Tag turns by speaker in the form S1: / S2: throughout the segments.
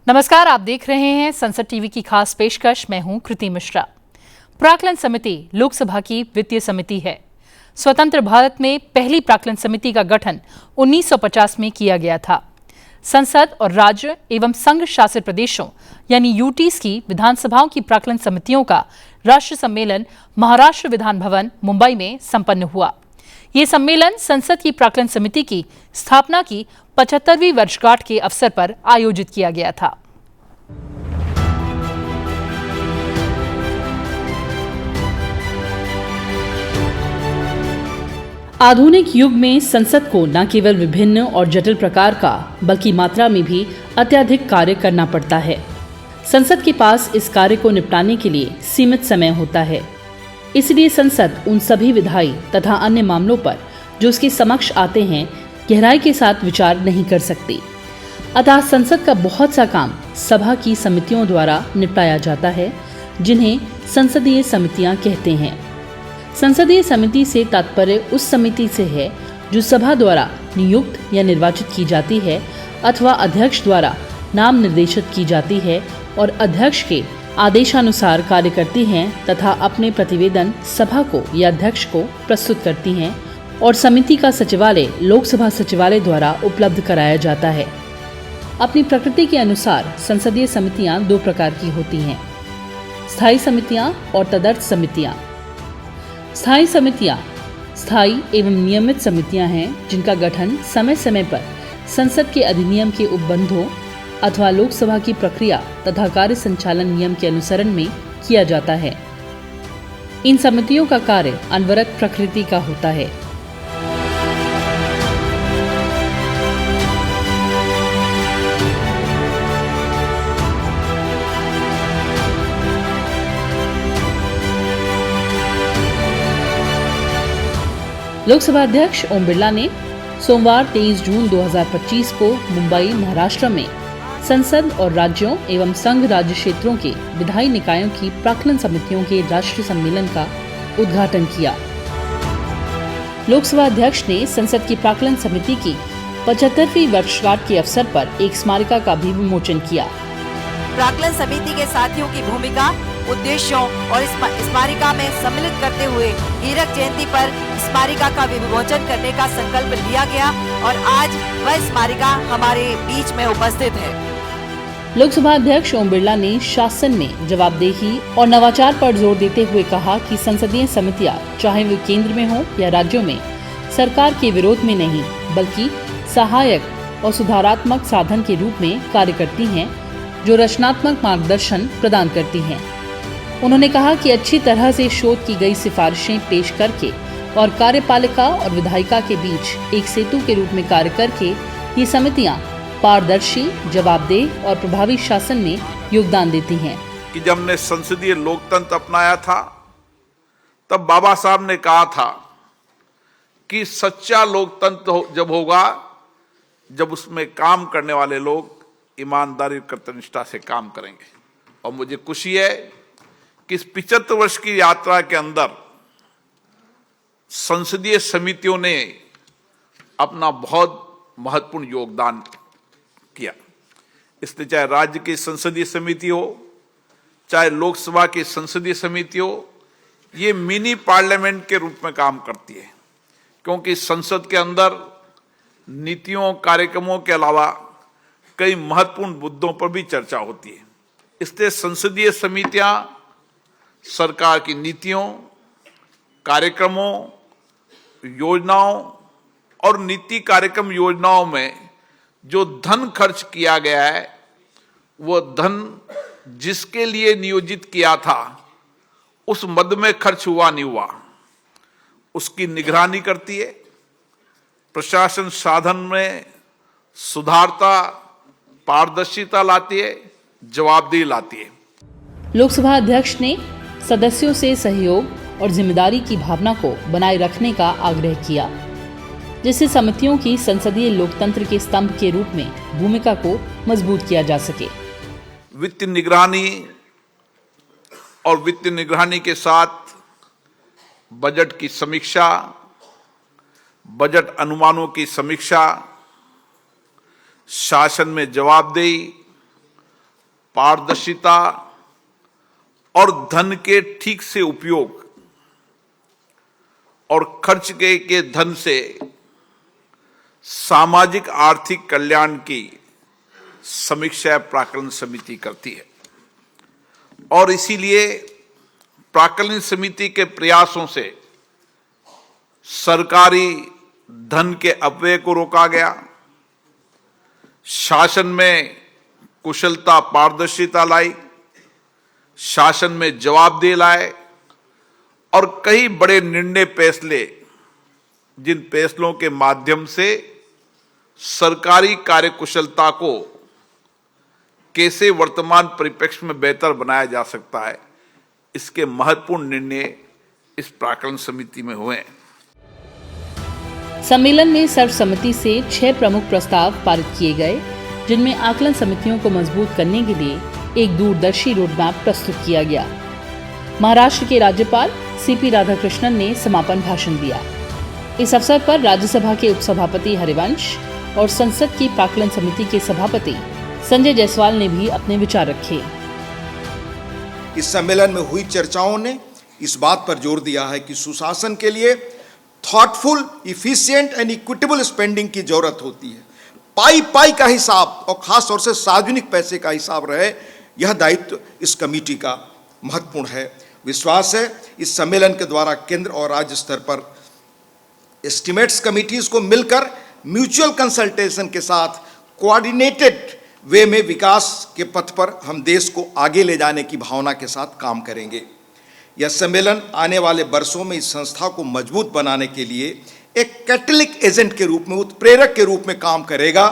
S1: नमस्कार, आप देख रहे हैं संसद टीवी की खास पेशकश। मैं हूं कृति मिश्रा। प्राक्कलन समिति लोकसभा की वित्तीय समिति है। स्वतंत्र भारत में पहली प्राक्कलन समिति का गठन 1950 में किया गया था। संसद और राज्य एवं संघ शासित प्रदेशों यानी यूटीज की विधानसभाओं की प्राक्कलन समितियों का राष्ट्रीय सम्मेलन महाराष्ट्र विधान भवन मुंबई में संपन्न हुआ। ये सम्मेलन संसद की प्राक्कलन समिति की स्थापना की 75वीं वर्षगांठ के अवसर पर आयोजित किया गया था। आधुनिक युग में संसद को न केवल विभिन्न और जटिल प्रकार का बल्कि मात्रा में भी अत्यधिक कार्य करना पड़ता है। संसद के पास इस कार्य को निपटाने के लिए सीमित समय होता है। इसलिए संसद उन सभी विधायी तथा अन्य मामलों पर जो उसके समक्ष आते हैं गहराई के साथ विचार नहीं कर सकती। अतः संसद का बहुत सा काम सभा की समितियों द्वारा निपटाया जाता है, जिन्हें संसदीय समितियां कहते हैं। संसदीय समिति से तात्पर्य उस समिति से है जो सभा द्वारा नियुक्त या निर्वाचित की जाती है अथवा अध्यक्ष द्वारा नाम निर्देशित की जाती है और अध्यक्ष के आदेशानुसार कार्य करती हैं तथा अपने प्रतिवेदन सभा को या अध्यक्ष को प्रस्तुत करती हैं और समिति का सचिवालय लोकसभा सचिवालय द्वारा उपलब्ध कराया जाता है। अपनी प्रकृति के अनुसार संसदीय समितियां दो प्रकार की होती हैं, स्थायी समितियां और तदर्थ समितियां। स्थायी समितियां स्थायी एवं नियमित समितियां हैं जिनका गठन समय समय पर संसद के अधिनियम के उपबंधों अथवा लोकसभा की प्रक्रिया तथा कार्य संचालन नियम के अनुसरण में किया जाता है। इन समितियों का कार्य अनवरत प्रकृति का होता है। लोकसभा अध्यक्ष ओम बिरला ने सोमवार 23 जून 2025 को मुंबई महाराष्ट्र में संसद और राज्यों एवं संघ राज्य क्षेत्रों के विधायी निकायों की प्राक्कलन समितियों के राष्ट्रीय सम्मेलन का उद्घाटन किया। लोकसभा अध्यक्ष ने संसद की प्राक्कलन समिति की 75वीं वर्षगांठ के अवसर पर एक स्मारिका का भी विमोचन किया।
S2: प्राक्कलन समिति के साथियों की भूमिका, उद्देश्यों और स्मारिका में सम्मिलित करते हुए हीरक जयंती पर स्मारिका का विमोचन करने का संकल्प लिया गया और आज वह स्मारिका हमारे बीच में उपस्थित है।
S1: लोकसभा अध्यक्ष ओम बिरला ने शासन में जवाबदेही और नवाचार पर जोर देते हुए कहा कि संसदीय समितियां चाहे वे केंद्र में हो या राज्यों में सरकार के विरोध में नहीं बल्कि सहायक और सुधारात्मक साधन के रूप में कार्य करती हैं, जो रचनात्मक मार्गदर्शन प्रदान करती हैं। उन्होंने कहा कि अच्छी तरह से शोध की गई सिफारिशें पेश करके और कार्यपालिका और विधायिका के बीच एक सेतु के रूप में कार्य करके ये समितियां पारदर्शी, जवाबदेह और प्रभावी शासन में योगदान देती हैं।
S3: कि जब हमने संसदीय लोकतंत्र अपनाया था तब बाबा साहब ने कहा था कि सच्चा लोकतंत्र जब होगा जब उसमें काम करने वाले लोग ईमानदारी और कर्तव्यनिष्ठा से काम करेंगे। और मुझे खुशी है कि इस 75 वर्ष की यात्रा के अंदर संसदीय समितियों ने अपना बहुत महत्वपूर्ण योगदान किया। इसलिए चाहे राज्य की संसदीय समिति हो, चाहे लोकसभा की संसदीय समिति हो, ये मिनी पार्लियामेंट के रूप में काम करती है, क्योंकि संसद के अंदर नीतियों कार्यक्रमों के अलावा कई महत्वपूर्ण मुद्दों पर भी चर्चा होती है। इसलिए संसदीय समितियां सरकार की नीतियों, कार्यक्रमों, योजनाओं और नीति कार्यक्रम योजनाओं में जो धन खर्च किया गया है वो धन जिसके लिए नियोजित किया था उस मद में खर्च हुआ नहीं हुआ, उसकी निगरानी करती है, प्रशासन साधन में सुधारता, पारदर्शिता लाती है, जवाबदेही लाती है।
S1: लोकसभा अध्यक्ष ने सदस्यों से सहयोग और जिम्मेदारी की भावना को बनाए रखने का आग्रह किया, जिससे समितियों की संसदीय लोकतंत्र के स्तंभ के रूप में भूमिका को मजबूत किया जा सके।
S3: वित्त निगरानी और वित्त निगरानी के साथ बजट की समीक्षा, बजट अनुमानों की समीक्षा, शासन में जवाबदेही पारदर्शिता और धन के ठीक से उपयोग और खर्च के धन से सामाजिक आर्थिक कल्याण की समीक्षा प्राक्कलन समिति करती है और इसीलिए प्राक्कलन समिति के प्रयासों से सरकारी धन के अपव्यय को रोका गया, शासन में कुशलता पारदर्शिता लाई, शासन में जवाबदेही लाए और कई बड़े निर्णय फैसले जिन फैसलों के माध्यम से सरकारी कार्यकुशलता को कैसे वर्तमान परिप्रेक्ष्य में बेहतर बनाया जा सकता है, इसके महत्वपूर्ण निर्णय इस प्राक्कलन समिति में हुए।
S1: सम्मेलन में सर्वसम्मति से 6 प्रमुख प्रस्ताव पारित किए गए, जिनमें आकलन समितियों को मजबूत करने के लिए एक दूरदर्शी रोडमैप प्रस्तुत किया गया। महाराष्ट्र के राज्यपाल सीपी राधाकृष्णन ने समापन भाषण दिया। इस अवसर पर राज्यसभा के उपसभापति हरिवंश और संसद की प्राक्कलन समिति के सभापति संजय जायसवाल ने भी अपने विचार रखे।
S4: इस सम्मेलन में हुई चर्चाओं ने इस बात पर जोर दिया है कि सुशासन के लिए thoughtful, efficient and equitable spending की जरूरत होती है। पाई पाई का हिसाब और खास तौर से सार्वजनिक पैसे का हिसाब रहे, यह दायित्व इस कमेटी का महत्वपूर्ण है। विश्वास है इस सम्मेलन के द्वारा केंद्र और राज्य स्तर पर एस्टिमेट्स कमिटीज को मिलकर म्यूचुअल कंसल्टेशन के साथ कोऑर्डिनेटेड वे में विकास के पथ पर हम देश को आगे ले जाने की भावना के साथ काम करेंगे। यह सम्मेलन आने वाले वर्षों में इस संस्था को मजबूत बनाने के लिए एक कैटलिक एजेंट के रूप में, उत्प्रेरक के रूप में काम करेगा,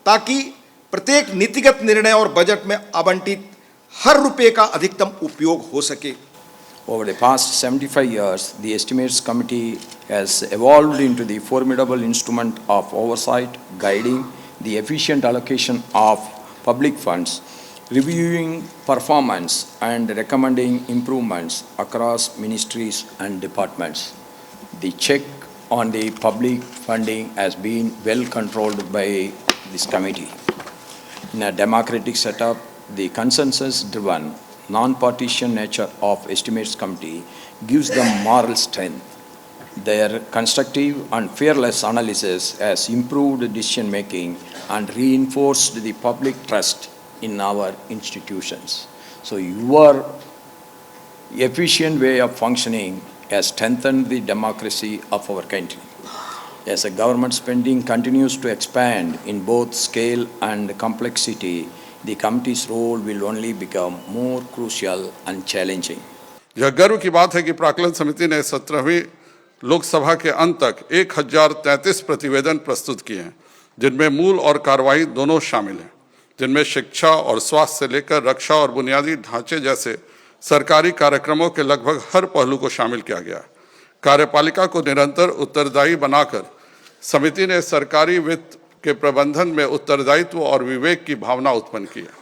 S4: ताकि प्रत्येक नीतिगत निर्णय और बजट में आवंटित हर रुपये का अधिकतम उपयोग हो सके।
S5: Over the past 75 years, the Estimates Committee has evolved into the formidable instrument of oversight, guiding the efficient allocation of public funds, reviewing performance and recommending improvements across ministries and departments. The check on the public funding has been well controlled by this committee. In a democratic setup, the consensus-driven, non-partisan nature of Estimates Committee gives them moral strength. Their constructive and fearless analysis has improved decision-making and reinforced the public trust in our institutions. So your efficient way of functioning has strengthened the democracy of our country. As a government spending continues to expand in both scale and complexity, the committee's role will only become more crucial and challenging.
S6: यह गर्व की बात है कि प्राक्कलन समिति ने 17वीं लोकसभा के अंत तक 1033 प्रतिवेदन प्रस्तुत किए हैं, जिनमें मूल और कार्रवाई दोनों शामिल हैं, जिनमें शिक्षा और स्वास्थ्य से लेकर रक्षा और बुनियादी ढांचे जैसे सरकारी कार्यक्रमों के लगभग हर पहलू को शामिल किया गया। कार्यपालिका को निरंतर उत्तरदायी बनाकर समिति ने सरकारी वित्त के प्रबंधन में उत्तरदायित्व और विवेक की भावना उत्पन्न की है।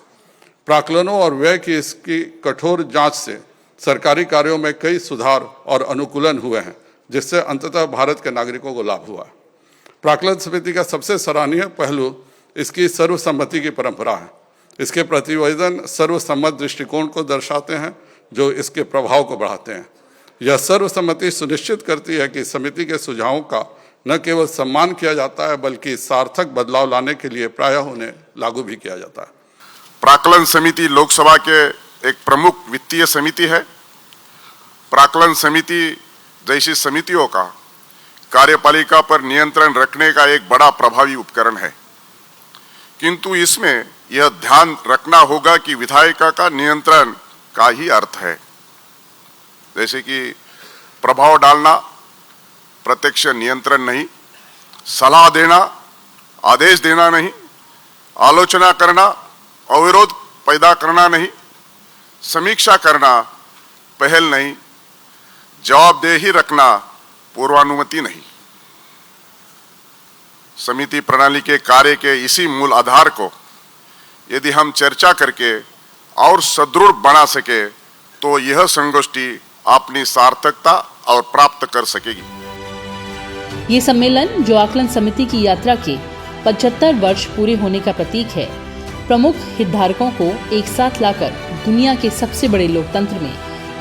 S6: प्राक्कलनों और व्यय की इसकी कठोर जांच से सरकारी कार्यों में कई सुधार और अनुकूलन हुए हैं, जिससे अंततः भारत के नागरिकों को लाभ हुआ। प्राक्कलन समिति का सबसे सराहनीय पहलू इसकी सर्वसम्मति की परंपरा है। इसके प्रतिवेदन सर्वसम्मत दृष्टिकोण को दर्शाते हैं, जो इसके प्रभाव को बढ़ाते हैं। यह सर्वसम्मति सुनिश्चित करती है कि समिति के सुझावों का न केवल सम्मान किया जाता है, बल्कि सार्थक बदलाव लाने के लिए प्रायः उन्हें लागू भी किया जाता है।
S7: प्राक्कलन समिति लोकसभा के एक प्रमुख वित्तीय समिति है। प्राक्कलन समिति जैसी समितियों का कार्यपालिका पर नियंत्रण रखने का एक बड़ा प्रभावी उपकरण है, किंतु इसमें यह ध्यान रखना होगा कि विधायिका का नियंत्रण का ही अर्थ है, जैसे कि प्रभाव डालना, प्रत्यक्ष नियंत्रण नहीं, सलाह देना, आदेश देना नहीं, आलोचना करना, अविरोध पैदा करना नहीं, समीक्षा करना, पहल नहीं, जवाबदेही रखना, पूर्वानुमति नहीं। समिति प्रणाली के कार्य के इसी मूल आधार को यदि हम चर्चा करके और सुदृढ़ बना सके, तो यह संगोष्ठी अपनी सार्थकता और प्राप्त कर सकेगी।
S1: ये सम्मेलन, जो आकलन समिति की यात्रा के 75 वर्ष पूरे होने का प्रतीक है, प्रमुख हितधारकों को एक साथ लाकर दुनिया के सबसे बड़े लोकतंत्र में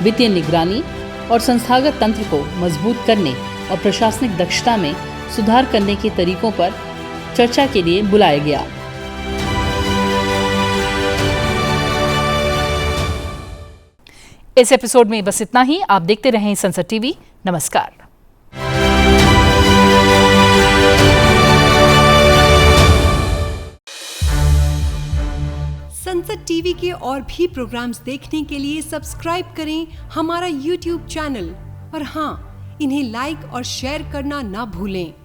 S1: वित्तीय निगरानी और संस्थागत तंत्र को मजबूत करने और प्रशासनिक दक्षता में सुधार करने के तरीकों पर चर्चा के लिए बुलाया गया।
S8: इस एपिसोड में बस इतना ही। आप देखते रहें संसद टीवी। नमस्कार।
S9: संसद टीवी के और भी प्रोग्राम्स देखने के लिए सब्सक्राइब करें हमारा YouTube चैनल और हाँ, इन्हें लाइक और शेयर करना ना भूलें।